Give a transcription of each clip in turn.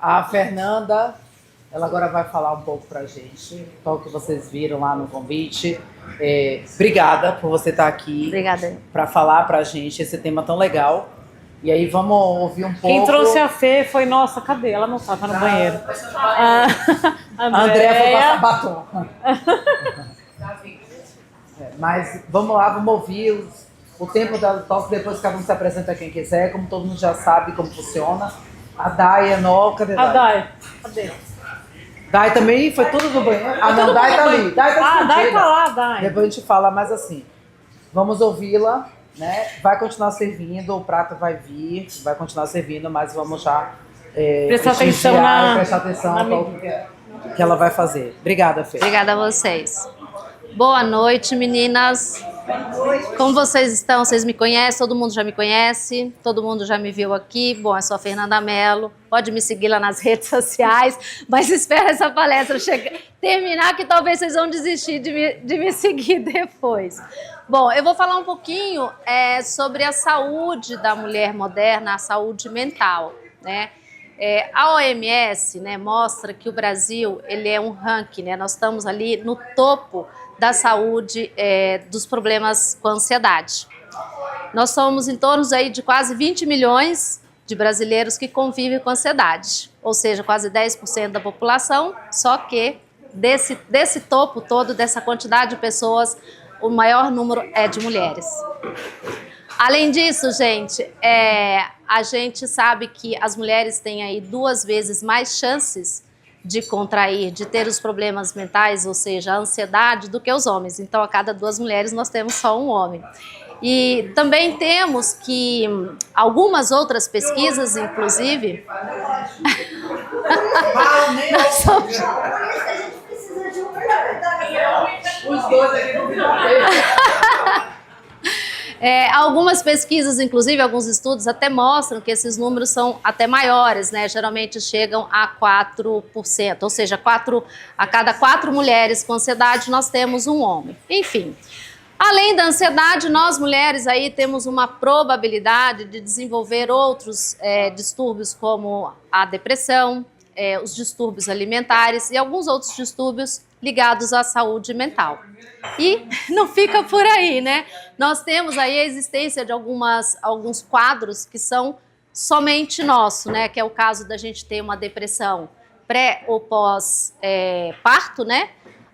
A Fernanda, ela agora vai falar um pouco pra gente, o que vocês viram lá no convite. Obrigada por você estar aqui. Obrigada. Para falar pra gente esse tema tão legal. E aí vamos ouvir um pouco. Quem trouxe a Fê foi, nossa, cadê? Ela não tá no banheiro. A Andréia foi passar batom. Mas vamos lá, vamos ouvir o tempo da talk, depois cada um se apresenta quem quiser, como todo mundo já sabe como funciona. A Dai é nova, cadê A Dai? Dai, cadê? Dai também foi tudo do banheiro? Ah, não, Dai tá ali. Dai tá escondida. Dai tá lá, Dai. Depois a gente fala mais assim. Vamos ouvi-la, né? Vai continuar servindo, o prato vai vir, vai continuar servindo, mas vamos já prestar atenção no que ela vai fazer. Obrigada, Fê. Obrigada a vocês. Boa noite, meninas. Como vocês estão? Vocês me conhecem? Todo mundo já me conhece? Todo mundo já me viu aqui? Bom, eu sou a Fernanda Mello. Pode me seguir lá nas redes sociais, mas espero essa palestra terminar, que talvez vocês vão desistir de me seguir depois. Bom, eu vou falar um pouquinho sobre a saúde da mulher moderna, a saúde mental, né? A OMS, né, mostra que o Brasil ele é um ranking, né? Nós estamos ali no topo da saúde dos problemas com ansiedade. Nós somos em torno aí de quase 20 milhões de brasileiros que convivem com ansiedade, ou seja, quase 10% da população, só que desse topo todo, dessa quantidade de pessoas, o maior número é de mulheres. Além disso, gente, a gente sabe que as mulheres têm aí 2 vezes mais chances de contrair, de ter os problemas mentais, ou seja, a ansiedade, do que os homens. Então, a cada 2 mulheres, nós temos só um homem. E também temos que algumas outras pesquisas, inclusive... Os dois aqui não viram algumas pesquisas, inclusive alguns estudos, até mostram que esses números são até maiores, né? Geralmente chegam a 4%, ou seja, a cada 4 mulheres com ansiedade nós temos um homem. Enfim, além da ansiedade, nós mulheres aí temos uma probabilidade de desenvolver outros distúrbios como a depressão, os distúrbios alimentares e alguns outros distúrbios ligados à saúde mental. E não fica por aí, né? Nós temos aí a existência de alguns quadros que são somente nosso, né? Que é o caso da gente ter uma depressão pré ou pós-parto, né?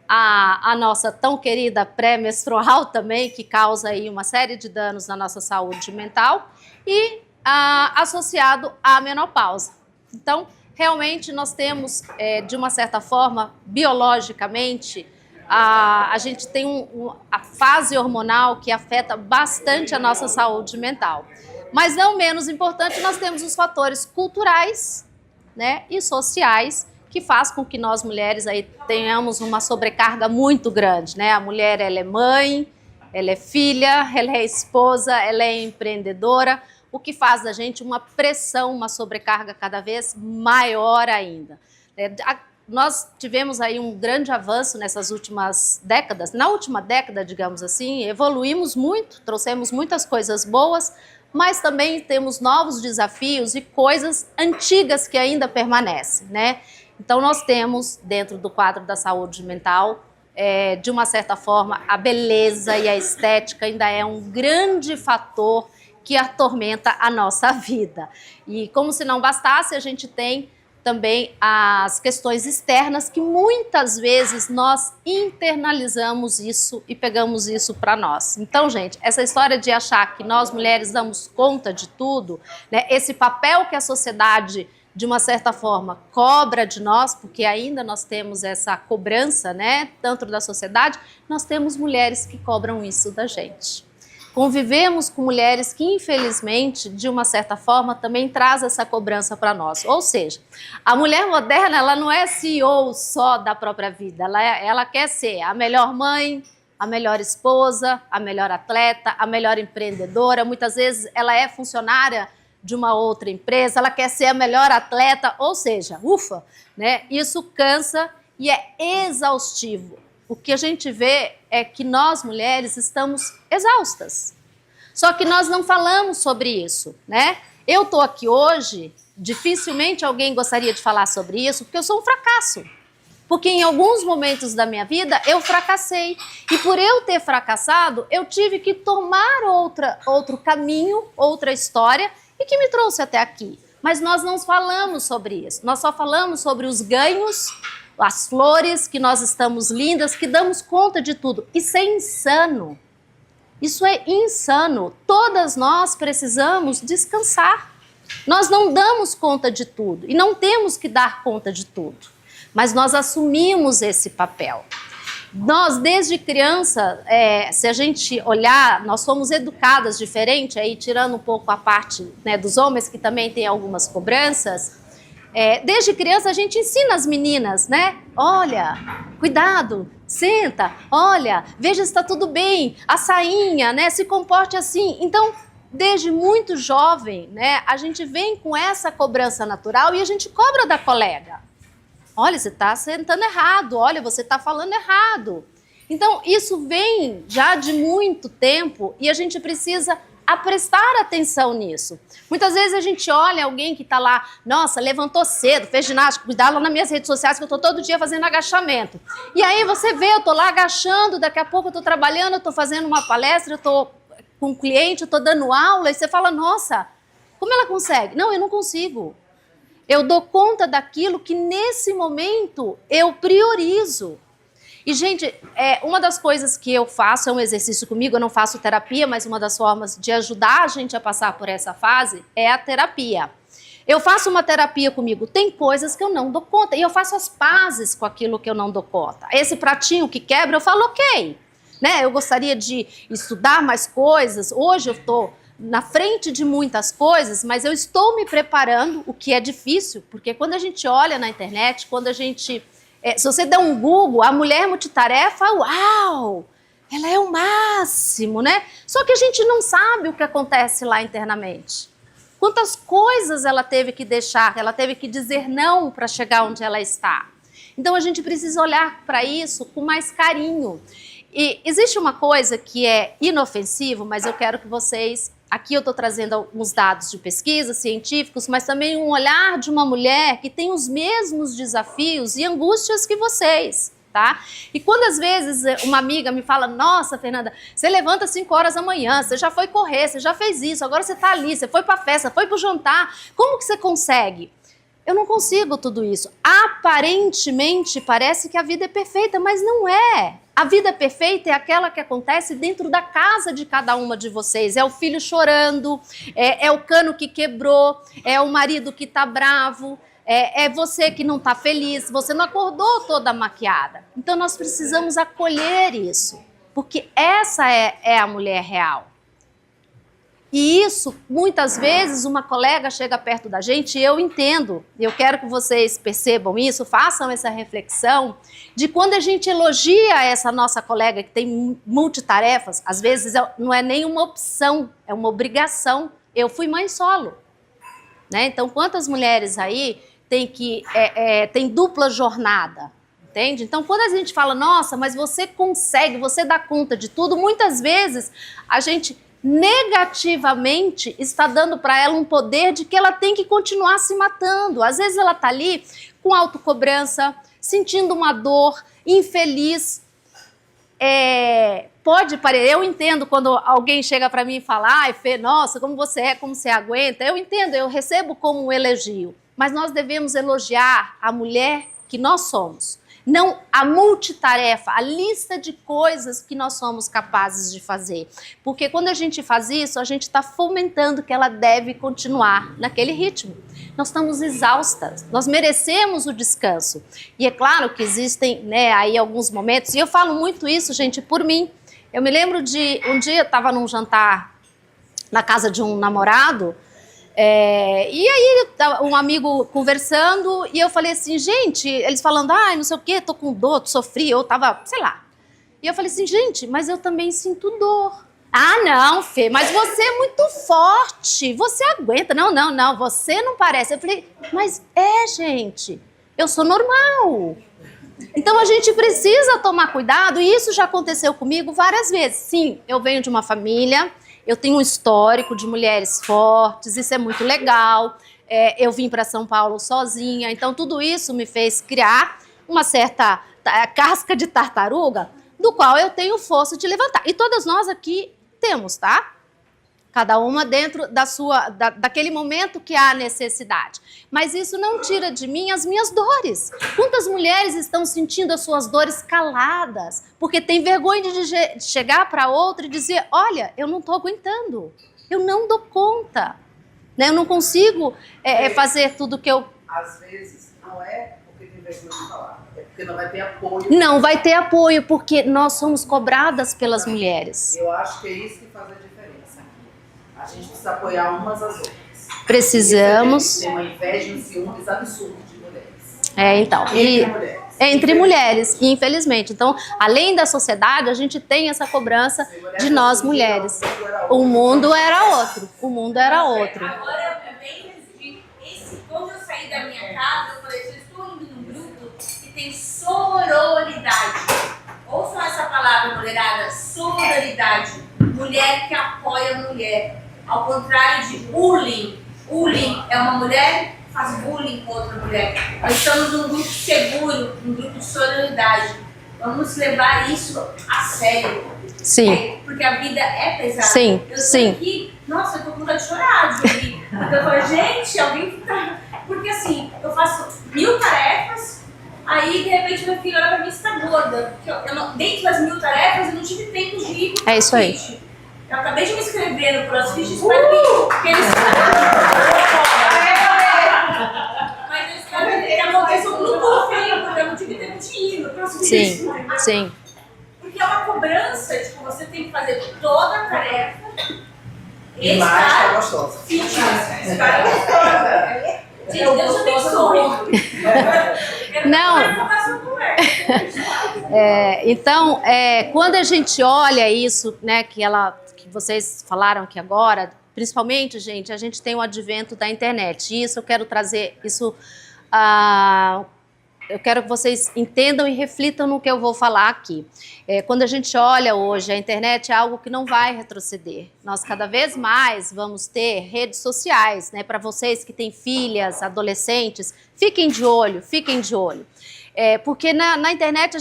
A nossa tão querida pré-menstrual também, que causa aí uma série de danos na nossa saúde mental, e associado à menopausa. Então, realmente nós temos, de uma certa forma, biologicamente, a gente tem a fase hormonal que afeta bastante a nossa saúde mental. Mas não menos importante, nós temos os fatores culturais, né, e sociais, que faz com que nós mulheres aí tenhamos uma sobrecarga muito grande, né? A mulher, ela é mãe, ela é filha, ela é esposa, ela é empreendedora, o que faz da gente uma pressão, uma sobrecarga cada vez maior ainda. Nós tivemos aí um grande avanço nessas últimas décadas. Na última década, digamos assim, evoluímos muito, trouxemos muitas coisas boas, mas também temos novos desafios e coisas antigas que ainda permanecem, né? Então nós temos, dentro do quadro da saúde mental, de uma certa forma, a beleza e a estética ainda é um grande fator que atormenta a nossa vida. E como se não bastasse, a gente tem também as questões externas, que muitas vezes nós internalizamos isso e pegamos isso para nós. Então, gente, essa história de achar que nós mulheres damos conta de tudo, né, esse papel que a sociedade, de uma certa forma, cobra de nós, porque ainda nós temos essa cobrança, né, tanto da sociedade, nós temos mulheres que cobram isso da gente. Convivemos com mulheres que, infelizmente, de uma certa forma, também traz essa cobrança para nós. Ou seja, a mulher moderna, ela não é CEO só da própria vida, ela quer ser a melhor mãe, a melhor esposa, a melhor atleta, a melhor empreendedora. Muitas vezes ela é funcionária de uma outra empresa, ela quer ser a melhor atleta, ou seja, ufa, né? Isso cansa e é exaustivo. O que a gente vê é que nós, mulheres, estamos exaustas. Só que nós não falamos sobre isso, né? Eu tô aqui hoje, dificilmente alguém gostaria de falar sobre isso, porque eu sou um fracasso. Porque em alguns momentos da minha vida eu fracassei. E por eu ter fracassado, eu tive que tomar outro caminho, outra história, e que me trouxe até aqui. Mas nós não falamos sobre isso. Nós só falamos sobre os ganhos, as flores, que nós estamos lindas, que damos conta de tudo. Isso é insano. Isso é insano. Todas nós precisamos descansar. Nós não damos conta de tudo e não temos que dar conta de tudo. Mas nós assumimos esse papel. Nós, desde criança, se a gente olhar, nós fomos educadas diferente, aí tirando um pouco a parte, né, dos homens, que também tem algumas cobranças. Desde criança a gente ensina as meninas, né? Olha, cuidado, senta, olha, veja se está tudo bem, a sainha, né? Se comporte assim. Então, desde muito jovem, né, a gente vem com essa cobrança natural e a gente cobra da colega. Olha, você está sentando errado, olha, você está falando errado. Então, isso vem já de muito tempo e a gente precisa prestar atenção nisso. Muitas vezes a gente olha alguém que está lá, nossa, levantou cedo, fez ginástica, cuidado lá nas minhas redes sociais que eu estou todo dia fazendo agachamento. E aí você vê, eu estou lá agachando, daqui a pouco eu estou trabalhando, eu estou fazendo uma palestra, eu estou com um cliente, eu estou dando aula, e você fala, nossa, como ela consegue? Não, eu não consigo. Eu dou conta daquilo que nesse momento eu priorizo. E, gente, uma das coisas que eu faço, é um exercício comigo, eu não faço terapia, mas uma das formas de ajudar a gente a passar por essa fase é a terapia. Eu faço uma terapia comigo, tem coisas que eu não dou conta, e eu faço as pazes com aquilo que eu não dou conta. Esse pratinho que quebra, eu falo, ok, né? Eu gostaria de estudar mais coisas, hoje eu estou na frente de muitas coisas, mas eu estou me preparando, o que é difícil, porque quando a gente olha na internet, quando a gente... se você der um Google, a mulher multitarefa, uau, ela é o máximo, né? Só que a gente não sabe o que acontece lá internamente. Quantas coisas ela teve que deixar, ela teve que dizer não para chegar onde ela está. Então a gente precisa olhar para isso com mais carinho. E existe uma coisa que é inofensivo, mas eu quero que vocês... Aqui eu estou trazendo alguns dados de pesquisa, científicos, mas também um olhar de uma mulher que tem os mesmos desafios e angústias que vocês, tá? E quando às vezes uma amiga me fala, nossa, Fernanda, você levanta às 5 horas da manhã, você já foi correr, você já fez isso, agora você está ali, você foi para a festa, foi para o jantar, como que você consegue? Eu não consigo tudo isso. Aparentemente parece que a vida é perfeita, mas não é. A vida perfeita é aquela que acontece dentro da casa de cada uma de vocês. É o filho chorando, é o cano que quebrou, é o marido que está bravo, é você que não está feliz, você não acordou toda maquiada. Então nós precisamos acolher isso, porque essa é a mulher real. E isso, muitas vezes, uma colega chega perto da gente, e eu entendo, eu quero que vocês percebam isso, façam essa reflexão, de quando a gente elogia essa nossa colega que tem multitarefas, às vezes não é nem uma opção, é uma obrigação. Eu fui mãe solo, né? Então, quantas mulheres aí tem dupla jornada? Entende? Então, quando a gente fala, nossa, mas você consegue, você dá conta de tudo, muitas vezes a gente negativamente está dando para ela um poder de que ela tem que continuar se matando. Às vezes ela está ali com autocobrança, sentindo uma dor, infeliz. Pode parecer, eu entendo quando alguém chega para mim e fala, ai Fê, nossa, como você aguenta. Eu entendo, eu recebo como um elogio. Mas nós devemos elogiar a mulher que nós somos. Não a multitarefa, a lista de coisas que nós somos capazes de fazer. Porque quando a gente faz isso, a gente está fomentando que ela deve continuar naquele ritmo. Nós estamos exaustas, nós merecemos o descanso. E é claro que existem, né, aí alguns momentos, e eu falo muito isso, gente, por mim. Eu me lembro de um dia eu estava num jantar na casa de um namorado, e aí um amigo conversando e eu falei assim, gente, eles falando, ai, não sei o que, tô com dor, sofri, eu tava, sei lá. E eu falei assim, gente, mas eu também sinto dor. Ah, não, Fê, mas você é muito forte, você aguenta. Não, você não parece. Eu falei, mas gente, eu sou normal. Então a gente precisa tomar cuidado, e isso já aconteceu comigo várias vezes. Sim, eu venho de uma família eu tenho um histórico de mulheres fortes, isso é muito legal. Eu vim para São Paulo sozinha, então tudo isso me fez criar uma certa casca de tartaruga, do qual eu tenho força de levantar. E todas nós aqui temos, tá? Cada uma dentro daquele momento que há necessidade. Mas isso não tira de mim as minhas dores. Quantas mulheres estão sentindo as suas dores caladas, porque tem vergonha de chegar para outra e dizer, olha, eu não estou aguentando, eu não dou conta, né? Eu não consigo fazer tudo que eu... Às vezes não é porque tem vergonha de falar, é porque não vai ter apoio. Não vai ter apoio, porque nós somos cobradas pelas mulheres. Eu acho que é isso que faz a diferença. A gente precisa apoiar umas às outras. Precisamos. Tem uma inveja e um ciúmes absurdo de mulheres. Então. Entre mulheres. Entre mulheres, infelizmente. Então, além da sociedade, a gente tem essa cobrança de nós mulheres. O mundo era outro. O mundo era outro. Agora, também, quando eu saí da minha casa, eu falei, eu estou indo num grupo que tem sororidade. Ouçam essa palavra, mulherada, sororidade. Mulher que apoia a mulher. Ao contrário de bullying. Bullying é uma mulher que faz bullying com outra mulher. Nós estamos num grupo seguro, num grupo de sororidade. Vamos levar isso a sério. Sim. Porque a vida é pesada. Sim, eu sim. Aqui, nossa, eu tô com vontade de chorar, Júlia. Porque eu falo, gente, alguém que tá... Porque assim, eu faço 1000 tarefas, aí de repente meu filho olha pra mim e está gorda. Dentro das 1000 tarefas, eu não tive tempo de ir pro É isso aí. CrossFit. Eu acabei de me inscrever no CrossFit, espero que eles... Mas eu espero que aconteça um grupo feio, porque eu não tive tempo de ir no CrossFit. Sim, sim. Porque é uma cobrança, tipo, você tem que fazer toda a tarefa E mais tá gostosa. fitness. Estar gostosa. Gente, Deus abençoe. Não. Então, quando a gente olha isso, né, que vocês falaram aqui agora, principalmente, gente, a gente tem o advento da internet. E isso eu quero trazer, eu quero que vocês entendam e reflitam no que eu vou falar aqui. Quando a gente olha hoje, a internet é algo que não vai retroceder. Nós cada vez mais vamos ter redes sociais, né? Para vocês que têm filhas, adolescentes, fiquem de olho, fiquem de olho. Porque na internet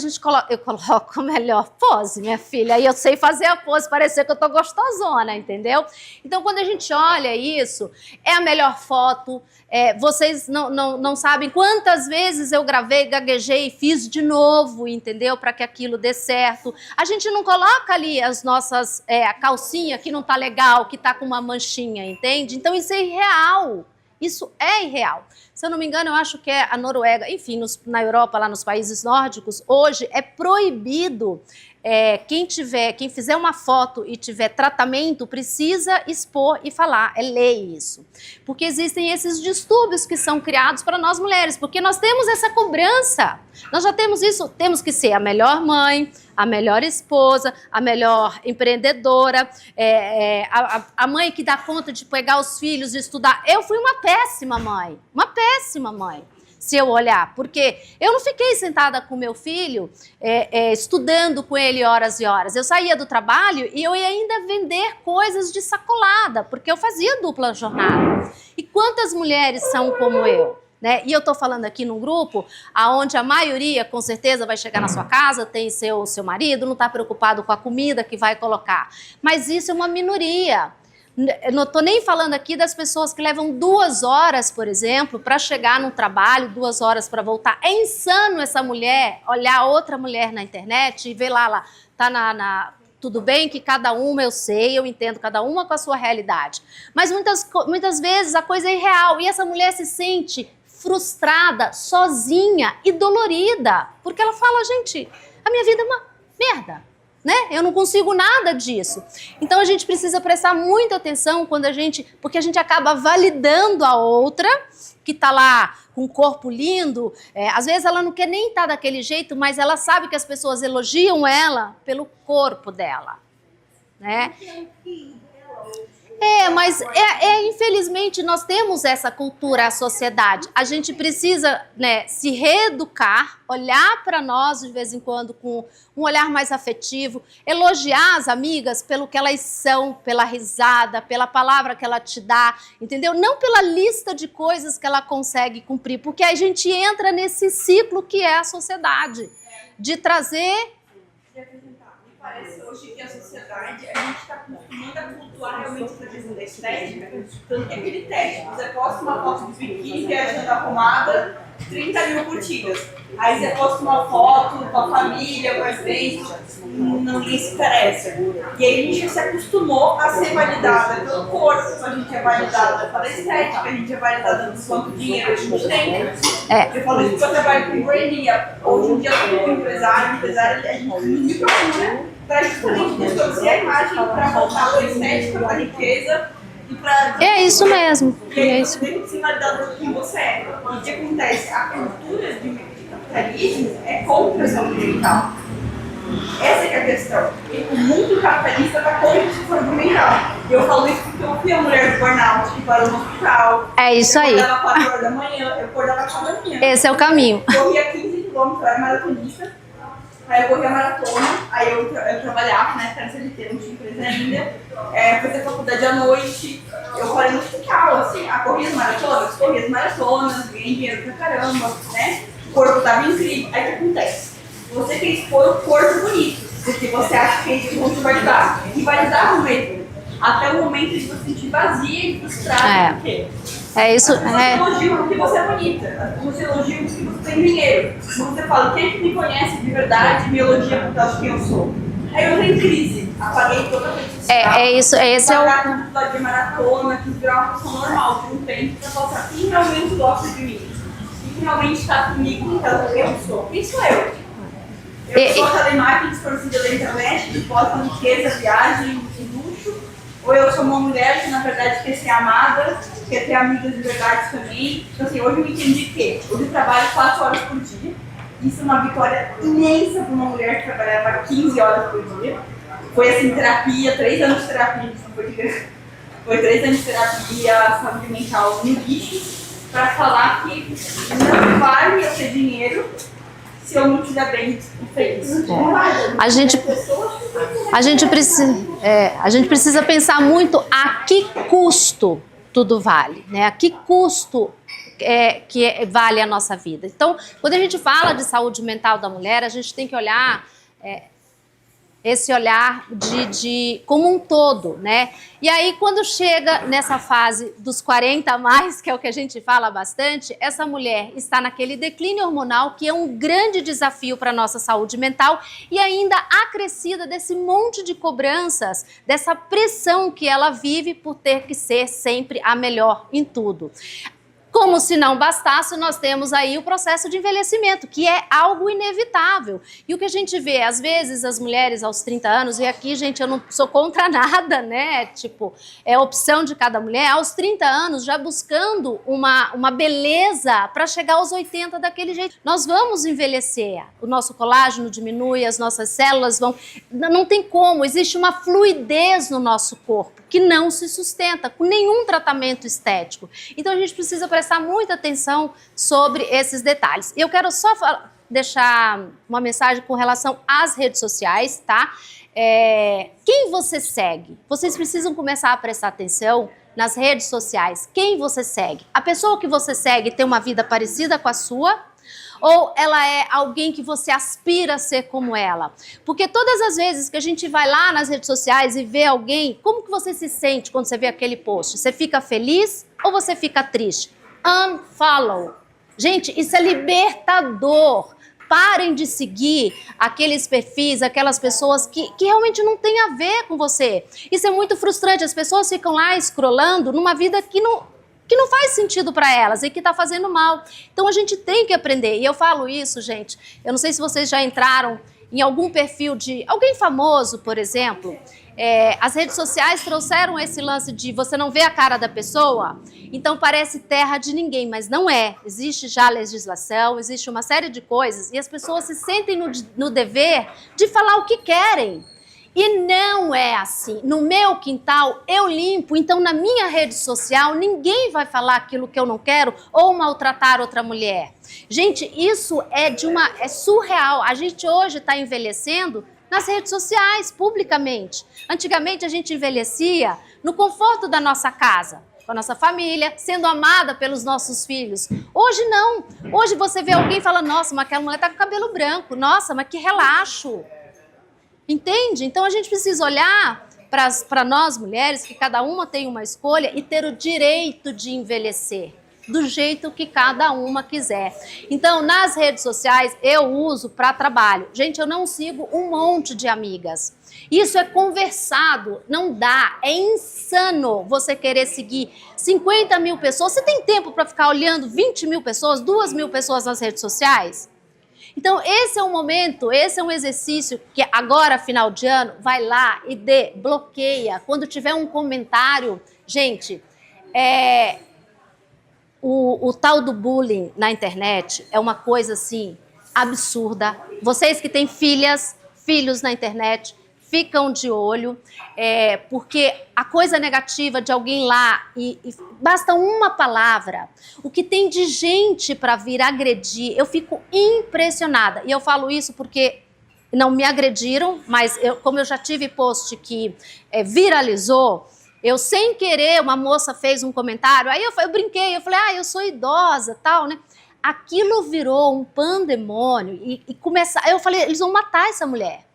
eu coloco a melhor pose, minha filha, e eu sei fazer a pose parecer que eu tô gostosona, entendeu? Então, quando a gente olha isso, é a melhor foto, vocês não sabem quantas vezes eu gravei, gaguejei e fiz de novo, entendeu? Para que aquilo dê certo. A gente não coloca ali as nossas, a calcinha que não tá legal, que tá com uma manchinha, entende? Então, isso é irreal. Isso é irreal. Se eu não me engano, eu acho que é a Noruega, enfim, na Europa, lá nos países nórdicos, hoje é proibido, quem fizer uma foto e tiver tratamento, precisa expor e falar, é lei isso. Porque existem esses distúrbios que são criados para nós mulheres, porque nós temos essa cobrança, nós já temos isso, temos que ser a melhor mãe, a melhor esposa, a melhor empreendedora, a mãe que dá conta de pegar os filhos e estudar. Eu fui uma péssima mãe, se eu olhar, porque eu não fiquei sentada com meu filho, estudando com ele horas e horas. Eu saía do trabalho e eu ia ainda vender coisas de sacolada, porque eu fazia dupla jornada. E quantas mulheres são como eu? Né? E eu estou falando aqui num grupo onde a maioria, com certeza, vai chegar na sua casa, tem seu marido, não está preocupado com a comida que vai colocar. Mas isso é uma minoria. Eu não estou nem falando aqui das pessoas que levam 2 horas, por exemplo, para chegar no trabalho, 2 horas para voltar. É insano essa mulher olhar outra mulher na internet e ver lá tá tudo bem que cada uma, eu sei, eu entendo, cada uma com a sua realidade. Mas muitas vezes a coisa é irreal e essa mulher se sente frustrada, sozinha e dolorida, porque ela fala, gente, a minha vida é uma merda, né? Eu não consigo nada disso. Então a gente precisa prestar muita atenção porque a gente acaba validando a outra que tá lá com um corpo lindo, às vezes ela não quer nem estar daquele jeito, mas ela sabe que as pessoas elogiam ela pelo corpo dela, né? Mas infelizmente nós temos essa cultura, a sociedade. A gente precisa, né, se reeducar, olhar para nós de vez em quando com um olhar mais afetivo, elogiar as amigas pelo que elas são, pela risada, pela palavra que ela te dá, entendeu? Não pela lista de coisas que ela consegue cumprir, porque a gente entra nesse ciclo que é a sociedade, de trazer... Me parece hoje que a sociedade, a gente está acostumando a cultuar realmente essa questão da estética, tanto que aquele teste, você posta uma foto de biquíni viajando arrumada, 30 mil curtidas. Aí você posta uma foto com a família, com as bênçãos, ninguém se interessa. E aí a gente se acostumou a ser validada pelo corpo, a gente é validada pela estética, a gente é validada do quanto dinheiro a gente tem. Eu falo isso porque eu trabalho com burnia. Hoje em dia, como empresário, a gente me procura para justamente distorcer a imagem, para voltar para a estética, para a riqueza. É isso mesmo. E aí você tem que se validar por quem você é. E o que acontece? A cultura de capitalismo é contra a saúde mental. Essa é a questão. O mundo capitalista está contra a saúde mental. E eu falo isso porque eu fui a mulher do burnout que parou no hospital. É isso aí. Eu acordava 4 horas da manhã, eu acordava 4 horas da manhã. Esse é o caminho. Corria 15 quilômetros, eu era maratonista. Aí eu corria maratona, aí eu trabalhava, né, era CLT, não tinha empresa ainda, fazia faculdade à noite, eu parei no hospital, assim, corria as maratonas, ganhei dinheiro pra caramba, né, o corpo tava incrível. Aí o que acontece? Você quer expor o corpo bonito, porque você acha que é isso que vão te validar, e validar mesmo, até o momento de você se sentir vazia e frustrada, por quê? É isso. Você elogia porque você é bonita, você elogia porque você tem dinheiro. Você fala, quem é que me conhece de verdade me elogia porque acha quem eu sou. Aí eu entrei em crise, apaguei toda a rede social. Esse é o... Pagar de maratona, quis virar uma pessoa normal, por um tempo, pra mostrar quem realmente gosta de mim. Quem realmente está comigo, então quem eu sou. Quem sou eu? Eu sou a telemarketing desconhecida da internet, que posta riqueza, viagem e luxo. Ou eu sou uma mulher que, na verdade, quer ser amada, quer ter amigas de verdade também. Então, assim, hoje eu entendi que hoje eu trabalho 4 horas por dia. Isso é uma vitória imensa para uma mulher que trabalhava 15 horas por dia. Foi, assim, terapia, 3 anos de terapia. Foi 3 anos de terapia, saúde mental no lixo, para falar que não vale eu ter dinheiro se eu não estiver bem e feliz. A gente precisa pensar muito a que custo tudo vale, né? A que custo vale a nossa vida. Então, quando a gente fala de saúde mental da mulher, a gente tem que olhar esse olhar de como um todo, né? E aí, quando chega nessa fase dos 40 a mais, que é o que a gente fala bastante, essa mulher está naquele declínio hormonal, que é um grande desafio para a nossa saúde mental, e ainda acrescida desse monte de cobranças, dessa pressão que ela vive por ter que ser sempre a melhor em tudo. Como se não bastasse, nós temos aí o processo de envelhecimento, que é algo inevitável. E o que a gente vê, às vezes, as mulheres aos 30 anos, e aqui, gente, eu não sou contra nada, né? Tipo, é opção de cada mulher, aos 30 anos, já buscando uma beleza para chegar aos 80 daquele jeito. Nós vamos envelhecer, o nosso colágeno diminui, as nossas células vão... Não tem como, existe uma fluidez no nosso corpo que não se sustenta com nenhum tratamento estético. Então, a gente precisa prestar muita atenção sobre esses detalhes. Eu quero só deixar uma mensagem com relação às redes sociais, tá? Quem você segue? Vocês precisam começar a prestar atenção nas redes sociais. Quem você segue? A pessoa que você segue tem uma vida parecida com a sua? Ou ela é alguém que você aspira a ser como ela? Porque todas as vezes que a gente vai lá nas redes sociais e vê alguém, como que você se sente quando você vê aquele post? Você fica feliz ou você fica triste? Unfollow. Gente, isso é libertador. Parem de seguir aqueles perfis, aquelas pessoas que realmente não têm a ver com você. Isso é muito frustrante. As pessoas ficam lá scrollando numa vida que não faz sentido para elas e que está fazendo mal. Então a gente tem que aprender. E eu falo isso, gente, eu não sei se vocês já entraram em algum perfil de alguém famoso, por exemplo. As redes sociais trouxeram esse lance de você não ver a cara da pessoa, então parece terra de ninguém, mas não é. Existe já legislação, existe uma série de coisas e as pessoas se sentem no dever de falar o que querem. E não é assim. No meu quintal eu limpo, então na minha rede social ninguém vai falar aquilo que eu não quero ou maltratar outra mulher. Gente, isso é surreal. A gente hoje está envelhecendo nas redes sociais, publicamente. Antigamente a gente envelhecia no conforto da nossa casa, com a nossa família, sendo amada pelos nossos filhos. Hoje não. Hoje você vê alguém e fala, nossa, mas aquela mulher tá com cabelo branco. Nossa, mas que relaxo. Entende? Então a gente precisa olhar para nós mulheres, que cada uma tem uma escolha e ter o direito de envelhecer do jeito que cada uma quiser. Então, nas redes sociais, eu uso para trabalho. Gente, eu não sigo um monte de amigas. Isso é conversado, não dá, é insano você querer seguir 50 mil pessoas. Você tem tempo para ficar olhando 20 mil pessoas, 2 mil pessoas nas redes sociais? Então, esse é um momento, esse é um exercício que agora, final de ano, vai lá e bloqueia. Quando tiver um comentário, gente, o tal do bullying na internet é uma coisa assim absurda. Vocês que têm filhos na internet, ficam de olho, porque a coisa negativa de alguém lá, e basta uma palavra, o que tem de gente para vir agredir, eu fico impressionada. E eu falo isso porque não me agrediram, mas como eu já tive post que viralizou, eu sem querer, uma moça fez um comentário, aí eu brinquei, eu falei, eu sou idosa, tal, né? Aquilo virou um pandemônio e eu falei, eles vão matar essa mulher.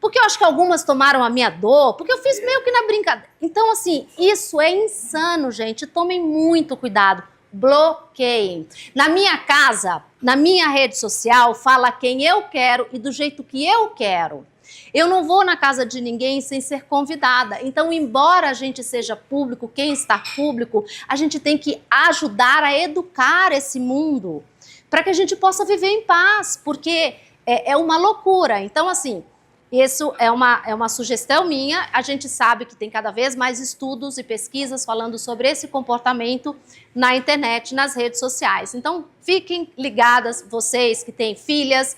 Porque eu acho que algumas tomaram a minha dor, porque eu fiz meio que na brincadeira. Então, assim, isso é insano, gente. Tomem muito cuidado. Bloqueiem. Na minha casa, na minha rede social, fala quem eu quero e do jeito que eu quero. Eu não vou na casa de ninguém sem ser convidada. Então, embora a gente seja público, quem está público, a gente tem que ajudar a educar esse mundo para que a gente possa viver em paz, porque é uma loucura. Então, assim, isso é uma sugestão minha. A gente sabe que tem cada vez mais estudos e pesquisas falando sobre esse comportamento na internet, nas redes sociais. Então, fiquem ligadas, vocês que têm filhas.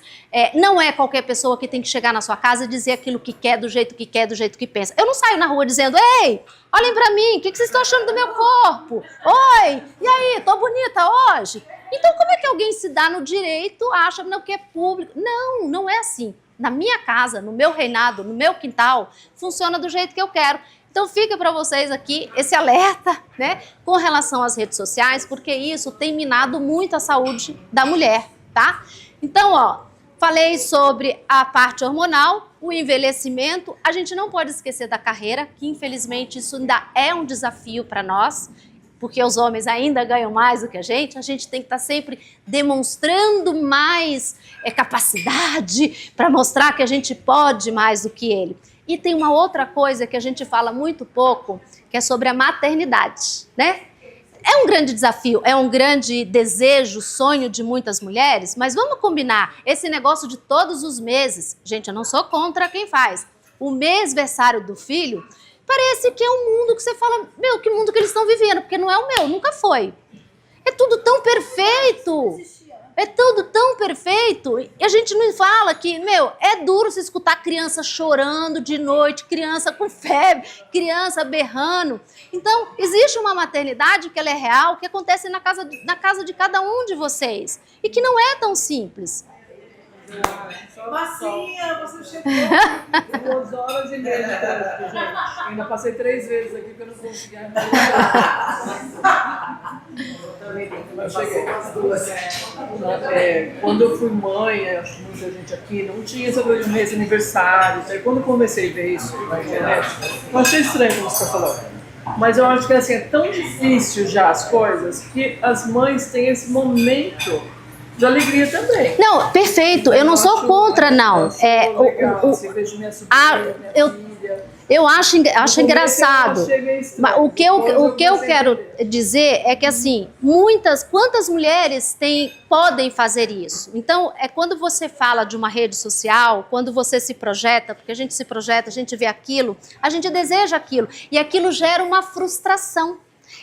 Não é qualquer pessoa que tem que chegar na sua casa e dizer aquilo que quer, do jeito que quer, do jeito que pensa. Eu não saio na rua dizendo, ei, olhem pra mim, o que vocês estão achando do meu corpo? Oi, e aí, tô bonita hoje? Então, como é que alguém se dá no direito, acha que é público? Não, não é assim. Na minha casa, no meu reinado, no meu quintal, funciona do jeito que eu quero. Então fica para vocês aqui esse alerta, né, com relação às redes sociais, porque isso tem minado muito a saúde da mulher, tá? Então, falei sobre a parte hormonal, o envelhecimento. A gente não pode esquecer da carreira, que infelizmente isso ainda é um desafio para nós, porque os homens ainda ganham mais do que a gente tem que estar sempre demonstrando mais capacidade para mostrar que a gente pode mais do que ele. E tem uma outra coisa que a gente fala muito pouco, que é sobre a maternidade, né? É um grande desafio, é um grande desejo, sonho de muitas mulheres, mas vamos combinar, esse negócio de todos os meses, gente, eu não sou contra quem faz, o mêsversário do filho, parece que é um mundo que você fala, meu, que mundo que eles estão vivendo, porque não é o meu, nunca foi. É tudo tão perfeito, é tudo tão perfeito, e a gente não fala que, meu, é duro você escutar criança chorando de noite, criança com febre, criança berrando. Então, existe uma maternidade que ela é real, que acontece na casa de cada um de vocês, e que não é tão simples. Massinha, você chegou 2 horas e meia de tempo, gente. Ainda passei 3 vezes aqui porque eu não conseguia. Eu cheguei às 2. Quando eu fui mãe, acho que muita gente aqui não tinha essa coisa de mês de aniversário. Então, quando eu comecei a ver isso na internet, eu achei estranho como você falou. Mas eu acho que assim, é tão difícil já as coisas que as mães têm esse momento de alegria também. Não, perfeito. Eu não sou contra, não. Eu acho engraçado. Mas o que eu quero dizer é que assim, quantas mulheres podem fazer isso? Então, quando você fala de uma rede social, quando você se projeta, porque a gente se projeta, a gente vê aquilo, a gente deseja aquilo, e aquilo gera uma frustração.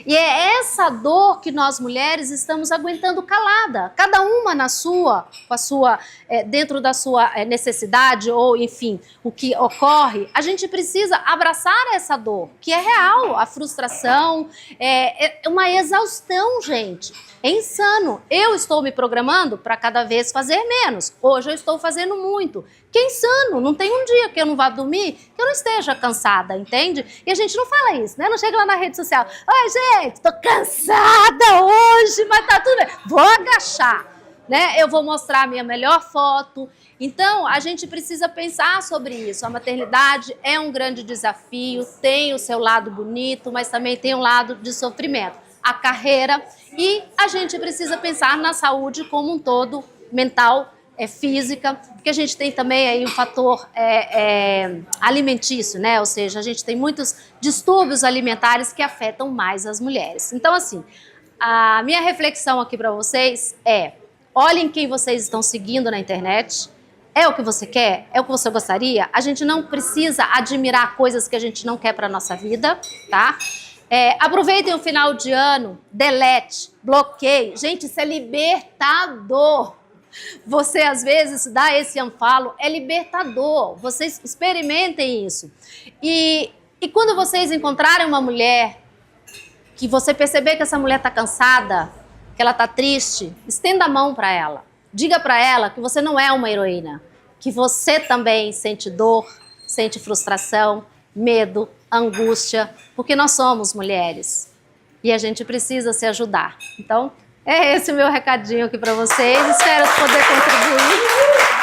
E é essa dor que nós mulheres estamos aguentando calada, cada uma na sua, com a sua, dentro da sua necessidade ou, enfim, o que ocorre. A gente precisa abraçar essa dor, que é real, a frustração, é uma exaustão, gente. É insano. Eu estou me programando para cada vez fazer menos. Hoje eu estou fazendo muito. Que é insano. Não tem um dia que eu não vá dormir que eu não esteja cansada, entende? E a gente não fala isso, né? Não chega lá na rede social. Oi, gente, tô cansada hoje, mas tá tudo bem. Vou agachar, né? Eu vou mostrar a minha melhor foto. Então, a gente precisa pensar sobre isso. A maternidade é um grande desafio, tem o seu lado bonito, mas também tem um lado de sofrimento. A carreira, e a gente precisa pensar na saúde como um todo, mental, física, porque a gente tem também aí o fator alimentício, né? Ou seja, a gente tem muitos distúrbios alimentares que afetam mais as mulheres. Então, assim, a minha reflexão aqui para vocês é: olhem quem vocês estão seguindo na internet. É o que você quer? É o que você gostaria? A gente não precisa admirar coisas que a gente não quer para nossa vida, tá? Aproveitem o final de ano, delete, bloqueie. Gente, isso é libertador. Você, às vezes, dá esse unfollow, é libertador. Vocês experimentem isso. E quando vocês encontrarem uma mulher, que você perceber que essa mulher está cansada, que ela está triste, estenda a mão para ela. Diga para ela que você não é uma heroína, que você também sente dor, sente frustração, medo, angústia, porque nós somos mulheres e a gente precisa se ajudar. Então, é esse o meu recadinho aqui para vocês. Espero poder contribuir.